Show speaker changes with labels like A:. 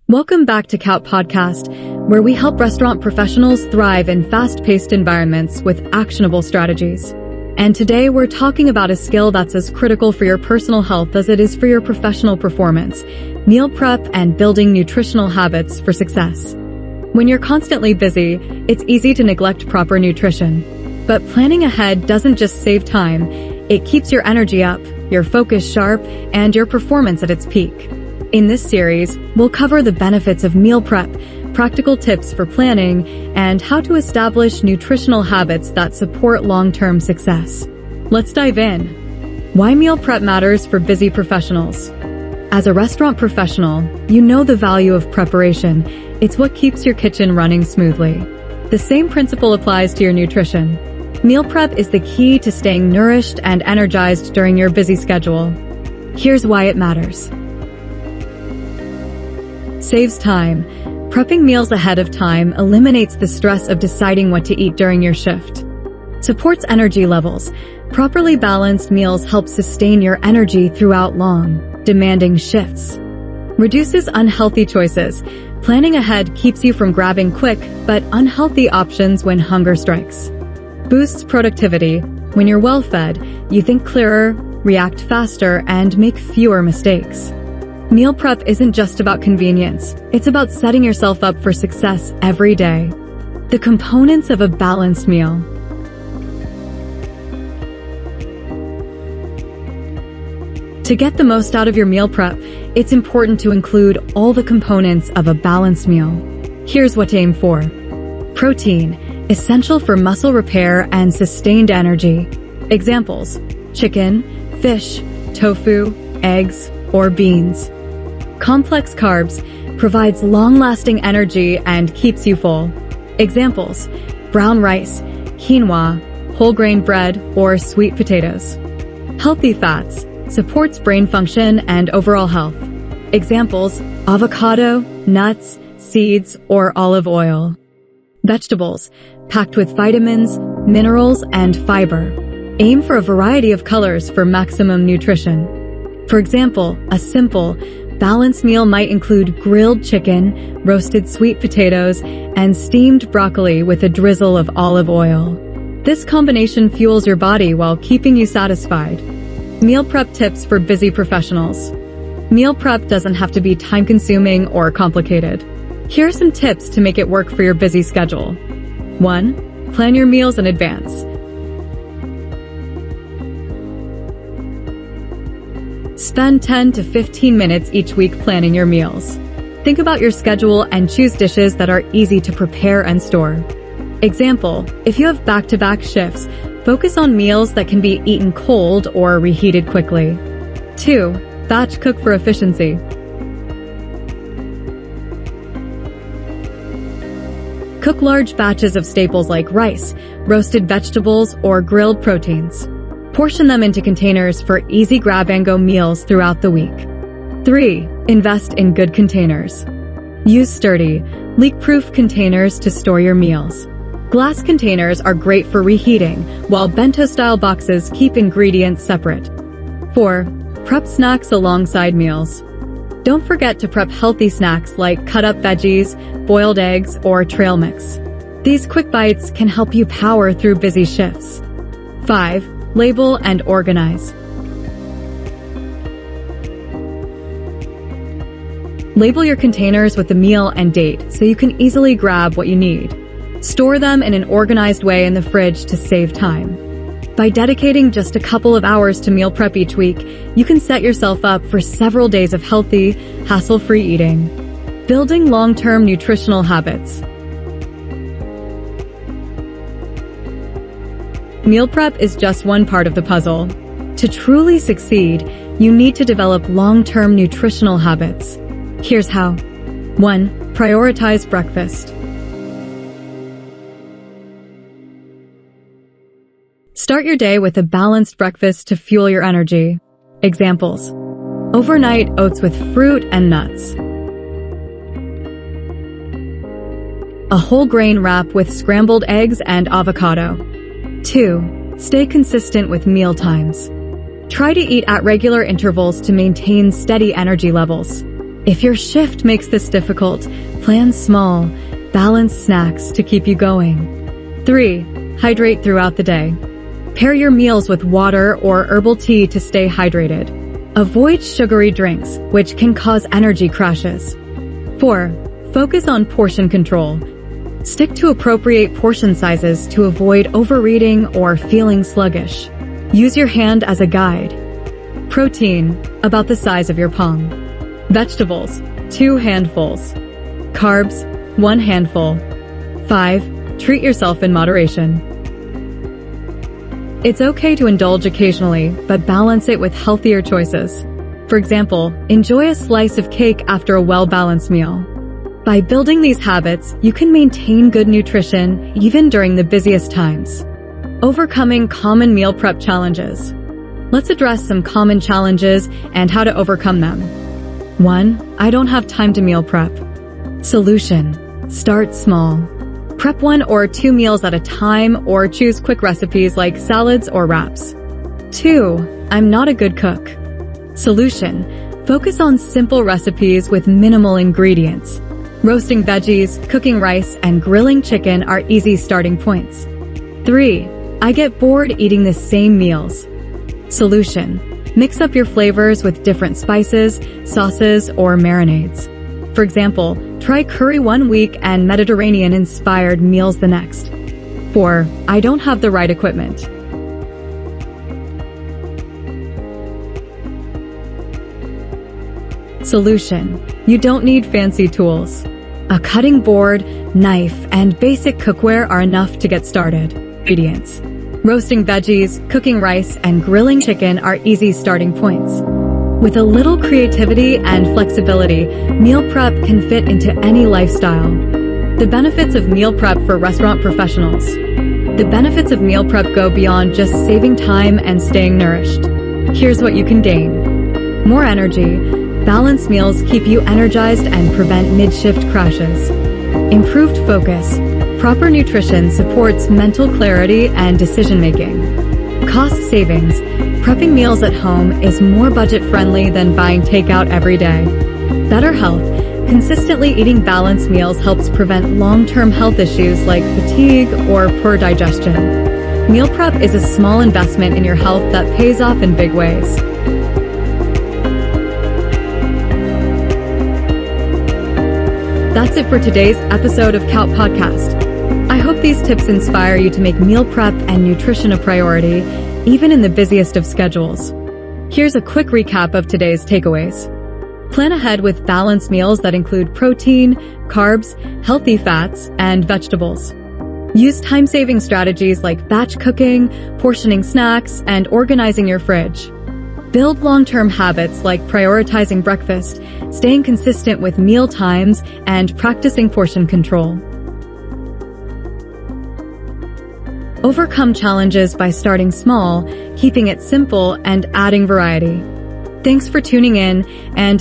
A: Welcome back to Cout Podcast, where we help restaurant professionals thrive in fast-paced environments with actionable strategies. And today we're talking about a skill that's as critical for your personal health as it is for your professional performance: meal prep and building nutritional habits for success. When you're constantly busy, it's easy to neglect proper nutrition. But planning ahead doesn't just save time, it keeps your energy up, your focus sharp, and your performance at its peak. In this series, we'll cover the benefits of meal prep, practical tips for planning, and how to establish nutritional habits that support long-term success. Let's dive in. Why meal prep matters for busy professionals. As a restaurant professional, you know the value of preparation. It's what keeps your kitchen running smoothly. The same principle applies to your nutrition. Meal prep is the key to staying nourished and energized during your busy schedule. Here's why it matters. Saves time. Prepping meals ahead of time eliminates the stress of deciding what to eat during your shift. Supports energy levels. Properly balanced meals help sustain your energy throughout long, demanding shifts. Reduces unhealthy choices. Planning ahead keeps you from grabbing quick but unhealthy options when hunger strikes. Boosts productivity. When you're well fed, you think clearer, react faster, and make fewer mistakes. Meal prep isn't just about convenience, it's about setting yourself up for success every day. The components of a balanced meal. To get the most out of your meal prep, it's important to include all the components of a balanced meal. Here's what to aim for. Protein, essential for muscle repair and sustained energy. Examples: chicken, fish, tofu, eggs, or beans. Complex carbs, provides long-lasting energy and keeps you full. Examples: brown rice, quinoa, whole grain bread, or sweet potatoes. Healthy fats, supports brain function and overall health. Examples: avocado, nuts, seeds, or olive oil. Vegetables, packed with vitamins, minerals, and fiber. Aim for a variety of colors for maximum nutrition. For example, a simple, balanced meal might include grilled chicken, roasted sweet potatoes, and steamed broccoli with a drizzle of olive oil. This combination fuels your body while keeping you satisfied. Meal prep tips for busy professionals. Meal prep doesn't have to be time-consuming or complicated. Here are some tips to make it work for your busy schedule. 1. Plan your meals in advance. Spend 10 to 15 minutes each week planning your meals. Think about your schedule and choose dishes that are easy to prepare and store. Example: if you have back-to-back shifts, focus on meals that can be eaten cold or reheated quickly. 2. Batch cook for efficiency. Cook large batches of staples like rice, roasted vegetables, or grilled proteins. Portion them into containers for easy grab-and-go meals throughout the week. 3. Invest in good containers. Use sturdy, leak-proof containers to store your meals. Glass containers are great for reheating, while bento-style boxes keep ingredients separate. 4. Prep snacks alongside meals. Don't forget to prep healthy snacks like cut-up veggies, boiled eggs, or trail mix. These quick bites can help you power through busy shifts. 5. Label and organize. Label your containers with the meal and date so you can easily grab what you need. Store them in an organized way in the fridge to save time. By dedicating just a couple of hours to meal prep each week, you can set yourself up for several days of healthy, hassle-free eating. Building long-term nutritional habits. Meal prep is just one part of the puzzle. To truly succeed, you need to develop long-term nutritional habits. Here's how. 1. Prioritize breakfast. Start your day with a balanced breakfast to fuel your energy. Examples: overnight oats with fruit and nuts. A whole grain wrap with scrambled eggs and avocado. 2. Stay consistent with meal times. Try to eat at regular intervals to maintain steady energy levels. If your shift makes this difficult, plan small, balanced snacks to keep you going. 3. Hydrate throughout the day. Pair your meals with water or herbal tea to stay hydrated. Avoid sugary drinks, which can cause energy crashes. 4. Focus on portion control. Stick to appropriate portion sizes to avoid overeating or feeling sluggish. Use your hand as a guide. Protein, about the size of your palm. Vegetables, 2 handfuls. Carbs, 1 handful. 5. Treat yourself in moderation. It's okay to indulge occasionally, but balance it with healthier choices. For example, enjoy a slice of cake after a well-balanced meal. By building these habits, you can maintain good nutrition even during the busiest times. Overcoming common meal prep challenges. Let's address some common challenges and how to overcome them. 1. I don't have time to meal prep. Solution: start small. Prep 1 or 2 meals at a time or choose quick recipes like salads or wraps. 2. I'm not a good cook. Solution: focus on simple recipes with minimal ingredients. Roasting veggies, cooking rice, and grilling chicken are easy starting points. 3. I get bored eating the same meals. Solution: mix up your flavors with different spices, sauces, or marinades. For example, try curry one week and Mediterranean-inspired meals the next. 4. I don't have the right equipment. Solution: you don't need fancy tools. A cutting board, knife, and basic cookware are enough to get started. Ingredients: roasting veggies, cooking rice, and grilling chicken are easy starting points. With a little creativity and flexibility, meal prep can fit into any lifestyle. The benefits of meal prep for restaurant professionals. The benefits of meal prep go beyond just saving time and staying nourished. Here's what you can gain: more energy. Balanced meals keep you energized and prevent mid-shift crashes. Improved focus. Proper nutrition supports mental clarity and decision-making. Cost savings. Prepping meals at home is more budget-friendly than buying takeout every day. Better health. Consistently eating balanced meals helps prevent long-term health issues like fatigue or poor digestion. Meal prep is a small investment in your health that pays off in big ways. That's it for today's episode of Cout Podcast. I hope these tips inspire you to make meal prep and nutrition a priority, even in the busiest of schedules. Here's a quick recap of today's takeaways. Plan ahead with balanced meals that include protein, carbs, healthy fats, and vegetables. Use time-saving strategies like batch cooking, portioning snacks, and organizing your fridge. Build long-term habits like prioritizing breakfast, staying consistent with meal times, and practicing portion control. Overcome challenges by starting small, keeping it simple, and adding variety. Thanks for tuning in, and